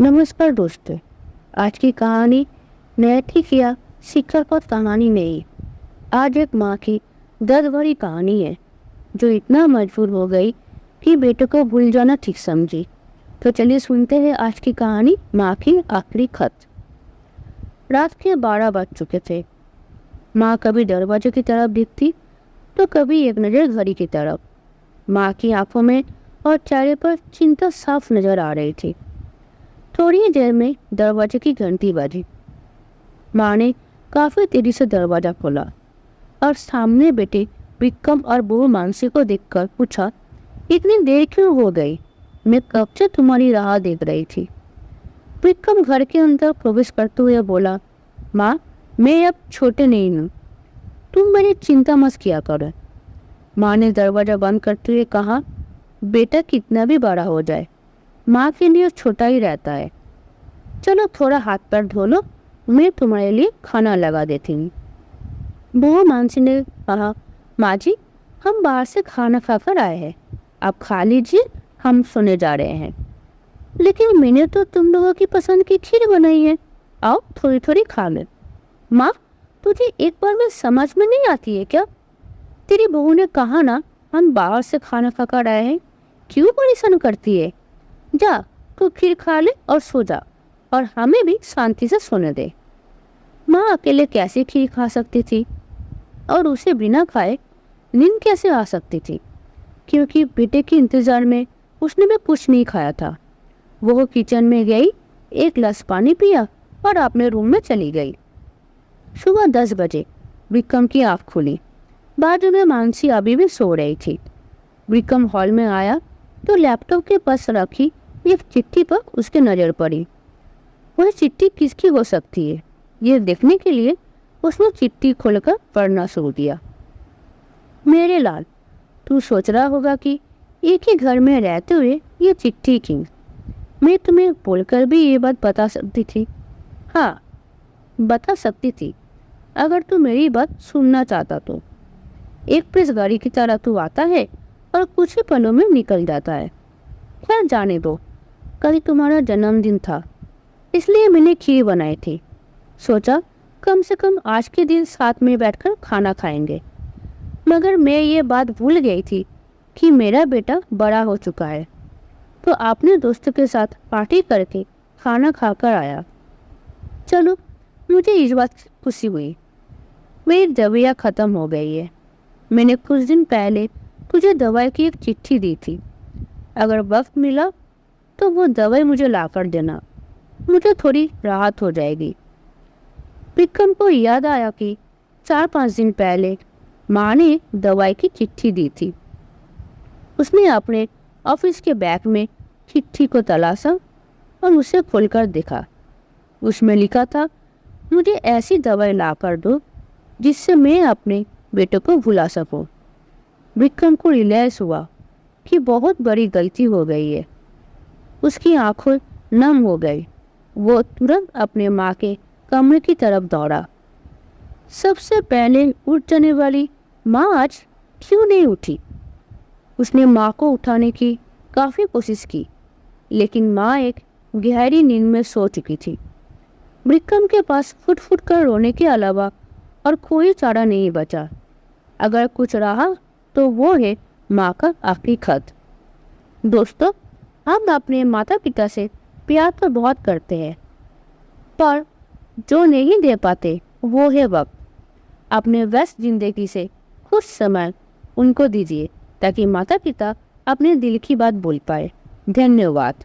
नमस्कार दोस्तों। आज की कहानी नैतिक या शिक्षाप्रद कहानी नहीं, आज एक माँ की दर्द भरी कहानी है जो इतना मजबूर हो गई कि बेटे को भूल जाना ठीक समझी। तो चलिए सुनते हैं आज की कहानी, माँ की आखिरी खत। रात के 12 बज चुके थे। माँ कभी दरवाजे की तरफ दिखती तो कभी एक नज़र घड़ी की तरफ। माँ की आंखों में और चेहरे पर चिंता साफ नजर आ रही थी। थोड़ी देर में दरवाजे की घंटी बजी। माँ ने काफी तेजी से दरवाजा खोला और सामने बैठे विक्रम और बहू मानसी को देखकर पूछा, इतनी देर क्यों हो गई? मैं कब से तुम्हारी राह देख रही थी। विक्रम घर के अंदर प्रवेश करते हुए बोला, माँ मैं अब छोटे नहीं हूँ, तुम मेरी चिंता मत किया करो। माँ ने दरवाजा बंद करते हुए कहा, बेटा कितना भी बड़ा हो जाए माँ के लिए छोटा ही रहता है। चलो थोड़ा हाथ पैर धो लो, मैं तुम्हारे लिए खाना लगा देती हूँ। बहू मानसी ने कहा, माँ जी हम बाहर से खाना खाकर आए हैं, आप खा लीजिए, हम सोने जा रहे हैं। लेकिन मैंने तो तुम लोगों की पसंद की खीर बनाई है, आओ थोड़ी थोड़ी खा ले। माँ तुझे एक बार में समझ में नहीं आती है क्या? तेरी बहू ने कहा ना हम बाहर से खाना खाकर आए हैं, क्यों परेशान करती है? जा तू खीर खा ले और सो जा, और हमें भी शांति से सोने दे। माँ अकेले कैसे खीर खा सकती थी और उसे बिना खाए नींद कैसे आ सकती थी? क्योंकि बेटे के इंतजार में उसने भी कुछ नहीं खाया था। वो किचन में गई, एक गिलास पानी पिया और अपने रूम में चली गई। सुबह 10 बजे विक्रम की आँख खुली। बाजू में मानसी अभी भी सो रही थी। विक्रम हॉल में आया तो लैपटॉप के पास रखी एक चिट्ठी पर उसकी नजर पड़ी। वह चिट्ठी किसकी हो सकती है, ये देखने के लिए उसने चिट्ठी खोलकर पढ़ना शुरू किया। मेरे लाल, तू सोच रहा होगा कि एक ही घर में रहते हुए ये चिट्ठी की। मैं तुम्हें बोलकर भी ये बात बता सकती थी। हाँ बता सकती थी, अगर तू मेरी बात सुनना चाहता तो। एक प्रेस गाड़ी की तरह तू आता है और कुछ ही पलों में निकल जाता है। खैर जाने दो, कल तुम्हारा जन्मदिन था इसलिए मैंने खीर बनाई थी। सोचा कम से कम आज के दिन साथ में बैठकर खाना खाएंगे। मगर मैं ये बात भूल गई थी कि मेरा बेटा बड़ा हो चुका है, तो अपने दोस्तों के साथ पार्टी करके खाना खाकर आया। चलो मुझे इस बात की खुशी हुई, मेरी दवाइयाँ ख़त्म हो गई है। मैंने कुछ दिन पहले तुझे दवाई की एक चिट्ठी दी थी, अगर वक्त मिला तो वो दवाई मुझे ला कर देना, मुझे थोड़ी राहत हो जाएगी। विक्रम को याद आया कि 4-5 दिन पहले माँ ने दवाई की चिट्ठी दी थी। उसने अपने ऑफिस के बैग में चिट्ठी को तलाशा और उसे खोलकर देखा। उसमें लिखा था, मुझे ऐसी दवाई ला कर दो जिससे मैं अपने बेटे को भुला सकूं। विक्रम को रियलाइज हुआ कि बहुत बड़ी गलती हो गई है। उसकी आंखें नम हो गई। वो तुरंत अपने माँ के कमरे की तरफ दौड़ा। सबसे पहले उठ जाने वाली माँ आज क्यों नहीं उठी? उसने माँ को उठाने की काफ़ी कोशिश की, लेकिन माँ एक गहरी नींद में सो चुकी थी। विक्रम के पास फुट फुट कर रोने के अलावा और कोई चारा नहीं बचा। अगर कुछ रहा तो वो है माँ का आखिरी खत। दोस्तों, हम अपने माता पिता से प्यार तो बहुत करते हैं, पर जो नहीं दे पाते वो है वक्त। अपने व्यस्त जिंदगी से कुछ समय उनको दीजिए ताकि माता पिता अपने दिल की बात बोल पाए। धन्यवाद।